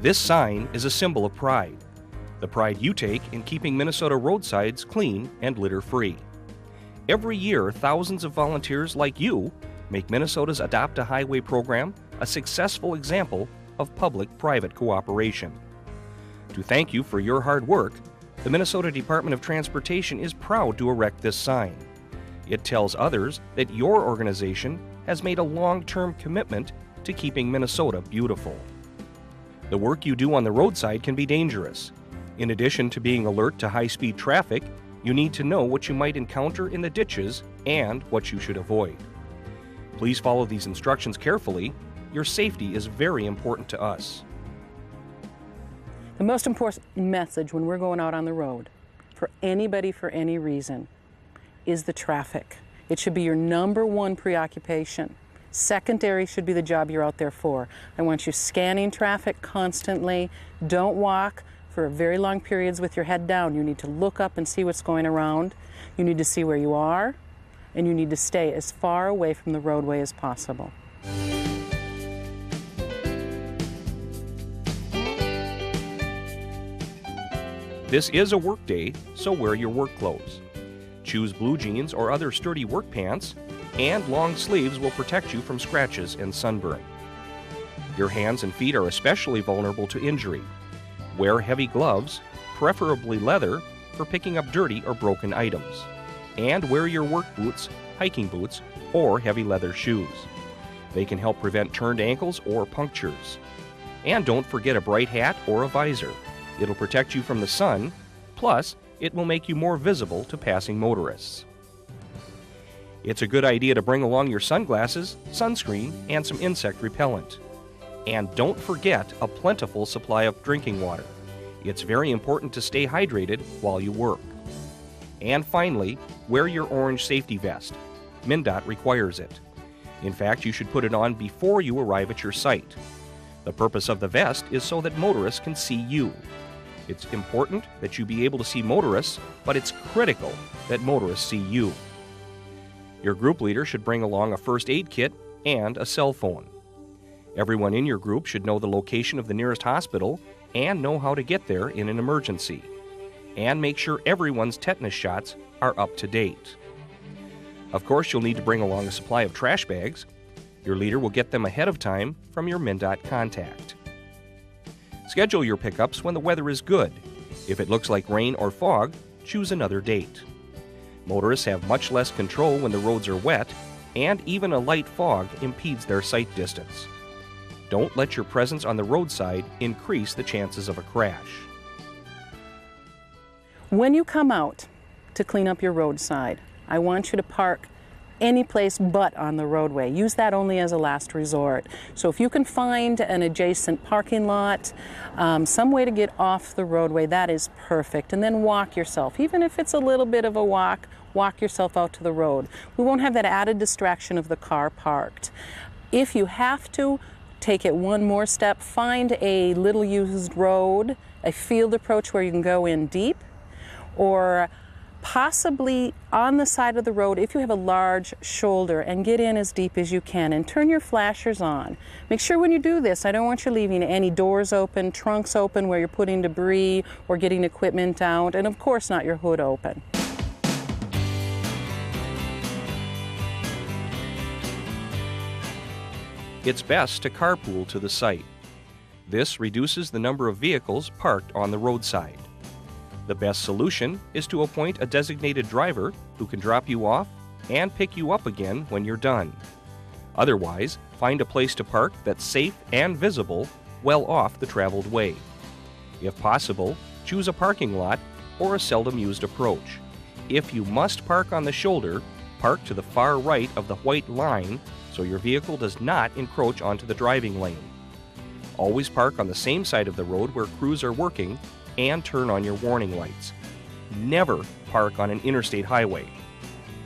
This sign is a symbol of pride, the pride you take in keeping Minnesota roadsides clean and litter-free. Every year, thousands of volunteers like you make Minnesota's Adopt a Highway program a successful example of public-private cooperation. To thank you for your hard work, the Minnesota Department of Transportation is proud to erect this sign. It tells others that your organization has made a long-term commitment to keeping Minnesota beautiful. The work you do on the roadside can be dangerous. In addition to being alert to high-speed traffic, you need to know what you might encounter in the ditches and what you should avoid. Please follow these instructions carefully. Your safety is very important to us. The most important message when we're going out on the road, for anybody for any reason, is the traffic. It should be your number one preoccupation. Secondary should be the job you're out there for. I want you scanning traffic constantly. Don't walk for very long periods with your head down. You need to look up and see what's going around. You need to see where you are, and you need to stay as far away from the roadway as possible. This is a work day, so wear your work clothes. Choose blue jeans or other sturdy work pants, and long sleeves will protect you from scratches and sunburn. Your hands and feet are especially vulnerable to injury. Wear heavy gloves, preferably leather, for picking up dirty or broken items. And wear your work boots, hiking boots, or heavy leather shoes. They can help prevent turned ankles or punctures. And don't forget a bright hat or a visor. It'll protect you from the sun, plus it will make you more visible to passing motorists. It's a good idea to bring along your sunglasses, sunscreen, and some insect repellent. And don't forget a plentiful supply of drinking water. It's very important to stay hydrated while you work. And finally, wear your orange safety vest. MNDOT requires it. In fact, you should put it on before you arrive at your site. The purpose of the vest is so that motorists can see you. It's important that you be able to see motorists, but it's critical that motorists see you. Your group leader should bring along a first aid kit and a cell phone. Everyone in your group should know the location of the nearest hospital and know how to get there in an emergency. And make sure everyone's tetanus shots are up to date. Of course, you'll need to bring along a supply of trash bags. Your leader will get them ahead of time from your MNDOT contact. Schedule your pickups when the weather is good. If it looks like rain or fog, choose another date. Motorists have much less control when the roads are wet, and even a light fog impedes their sight distance. Don't let your presence on the roadside increase the chances of a crash. When you come out to clean up your roadside, I want you to park any place but on the roadway. Use that only as a last resort. So if you can find an adjacent parking lot, some way to get off the roadway, that is perfect. And then walk yourself. Even if it's a little bit of a walk, walk yourself out to the road. We won't have that added distraction of the car parked. If you have to, take it one more step. Find a little used road, a field approach where you can go in deep, or possibly on the side of the road if you have a large shoulder, and get in as deep as you can and turn your flashers on. Make sure when you do this, I don't want you leaving any doors open, trunks open where you're putting debris or getting equipment out, and of course not your hood open. It's best to carpool to the site. This reduces the number of vehicles parked on the roadside. The best solution is to appoint a designated driver who can drop you off and pick you up again when you're done. Otherwise, find a place to park that's safe and visible well off the traveled way. If possible, choose a parking lot or a seldom used approach. If you must park on the shoulder, park to the far right of the white line so your vehicle does not encroach onto the driving lane. Always park on the same side of the road where crews are working and turn on your warning lights. Never park on an interstate highway.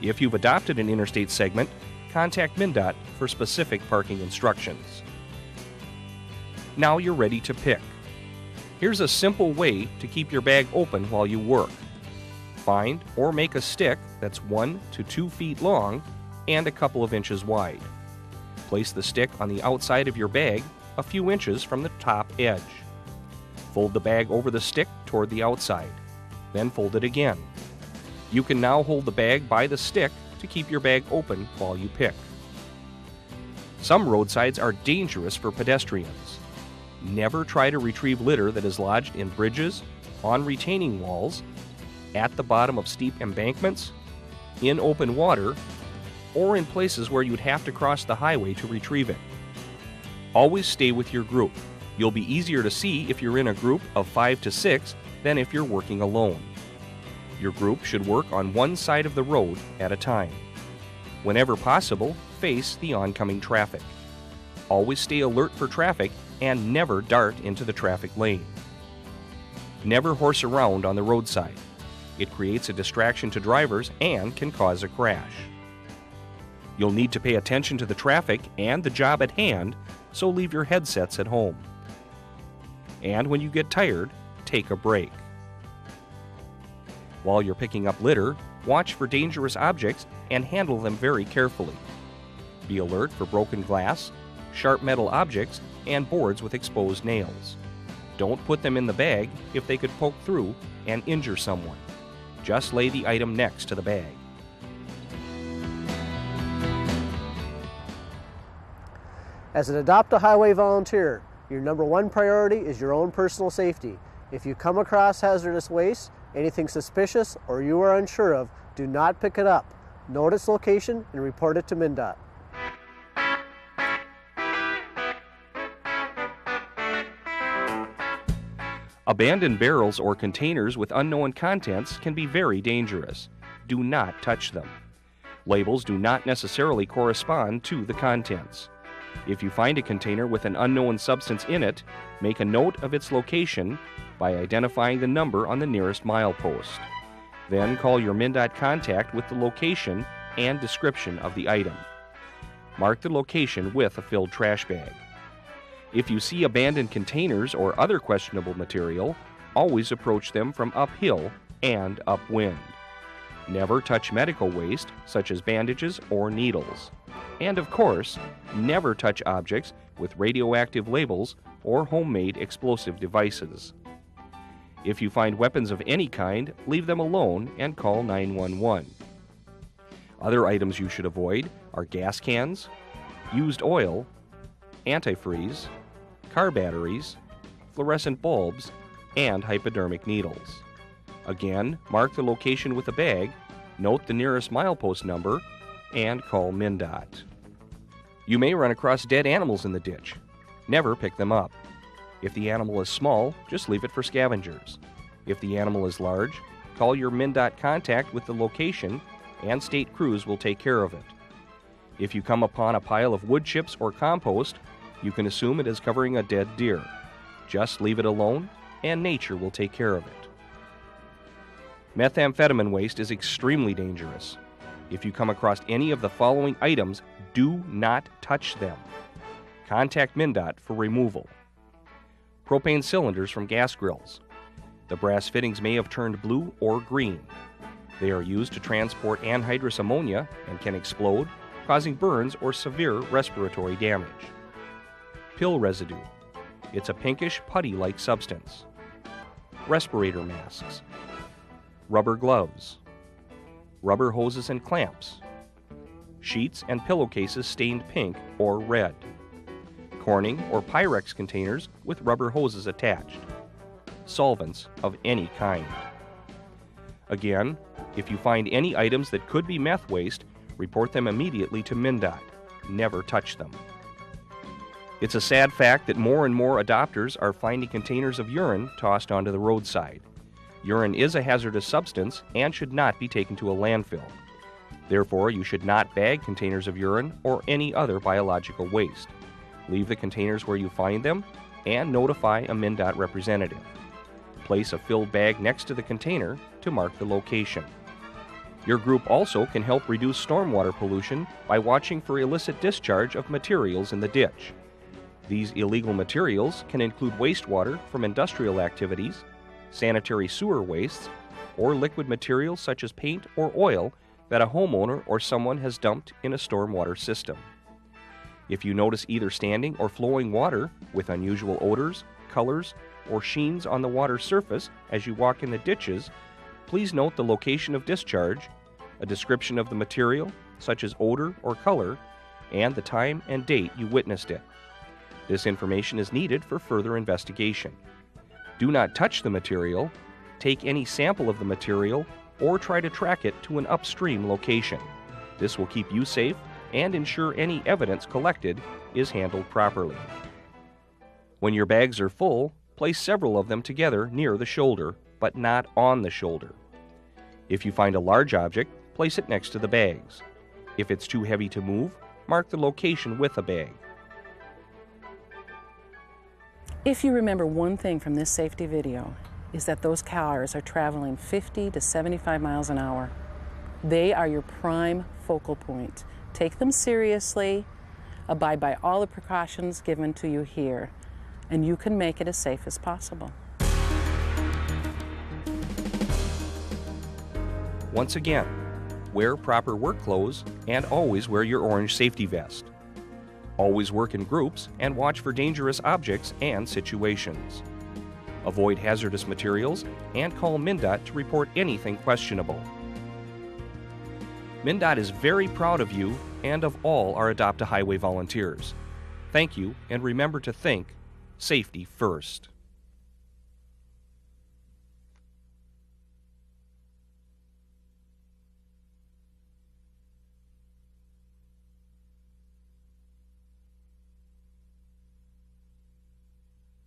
If you've adopted an interstate segment, contact MNDOT for specific parking instructions. Now you're ready to pick. Here's a simple way to keep your bag open while you work. Find or make a stick that's 1 to 2 feet long and a couple of inches wide. Place the stick on the outside of your bag a few inches from the top edge. Fold the bag over the stick toward the outside, then fold it again. You can now hold the bag by the stick to keep your bag open while you pick. Some roadsides are dangerous for pedestrians. Never try to retrieve litter that is lodged in bridges, on retaining walls, at the bottom of steep embankments, in open water, or in places where you'd have to cross the highway to retrieve it. Always stay with your group. You'll be easier to see if you're in a group of 5 to 6 than if you're working alone. Your group should work on one side of the road at a time. Whenever possible, face the oncoming traffic. Always stay alert for traffic and never dart into the traffic lane. Never horse around on the roadside. It creates a distraction to drivers and can cause a crash. You'll need to pay attention to the traffic and the job at hand, so leave your headsets at home. And when you get tired, take a break. While you're picking up litter, watch for dangerous objects and handle them very carefully. Be alert for broken glass, sharp metal objects, and boards with exposed nails. Don't put them in the bag if they could poke through and injure someone. Just lay the item next to the bag. As an Adopt a Highway volunteer, your number one priority is your own personal safety. If you come across hazardous waste, anything suspicious, or you are unsure of, do not pick it up. Note its location and report it to MNDOT. Abandoned barrels or containers with unknown contents can be very dangerous. Do not touch them. Labels do not necessarily correspond to the contents. If you find a container with an unknown substance in it, make a note of its location by identifying the number on the nearest milepost. Then call your MNDOT contact with the location and description of the item. Mark the location with a filled trash bag. If you see abandoned containers or other questionable material, always approach them from uphill and upwind. Never touch medical waste, such as bandages or needles. And of course, never touch objects with radioactive labels or homemade explosive devices. If you find weapons of any kind, leave them alone and call 911. Other items you should avoid are gas cans, used oil, antifreeze, car batteries, fluorescent bulbs, and hypodermic needles. Again, mark the location with a bag, note the nearest milepost number, and call MNDOT. You may run across dead animals in the ditch. Never pick them up. If the animal is small, just leave it for scavengers. If the animal is large, call your MNDOT contact with the location and state crews will take care of it. If you come upon a pile of wood chips or compost, you can assume it is covering a dead deer. Just leave it alone and nature will take care of it. Methamphetamine waste is extremely dangerous. If you come across any of the following items, do not touch them. Contact MNDOT for removal. Propane cylinders from gas grills. The brass fittings may have turned blue or green. They are used to transport anhydrous ammonia and can explode, causing burns or severe respiratory damage. Pill residue. It's a pinkish putty-like substance. Respirator masks. Rubber gloves. Rubber hoses and clamps. Sheets and pillowcases stained pink or red. Corning or Pyrex containers with rubber hoses attached. Solvents of any kind. Again, if you find any items that could be meth waste, report them immediately to MNDOT. Never touch them. It's a sad fact that more and more adopters are finding containers of urine tossed onto the roadside. Urine is a hazardous substance and should not be taken to a landfill. Therefore, you should not bag containers of urine or any other biological waste. Leave the containers where you find them and notify a MNDOT representative. Place a filled bag next to the container to mark the location. Your group also can help reduce stormwater pollution by watching for illicit discharge of materials in the ditch. These illegal materials can include wastewater from industrial activities, sanitary sewer wastes, or liquid materials such as paint or oil that a homeowner or someone has dumped in a stormwater system. If you notice either standing or flowing water with unusual odors, colors, or sheens on the water surface as you walk in the ditches, please note the location of discharge, a description of the material, such as odor or color, and the time and date you witnessed it. This information is needed for further investigation. Do not touch the material, take any sample of the material, or try to track it to an upstream location. This will keep you safe and ensure any evidence collected is handled properly. When your bags are full, place several of them together near the shoulder, but not on the shoulder. If you find a large object, place it next to the bags. If it's too heavy to move, mark the location with a bag. If you remember one thing from this safety video, is that those cars are traveling 50 to 75 miles an hour. They are your prime focal point. Take them seriously, abide by all the precautions given to you here, and you can make it as safe as possible. Once again, wear proper work clothes and always wear your orange safety vest. Always work in groups and watch for dangerous objects and situations. Avoid hazardous materials and call MNDOT to report anything questionable. MNDOT is very proud of you and of all our Adopt a Highway volunteers. Thank you, and remember to think safety first.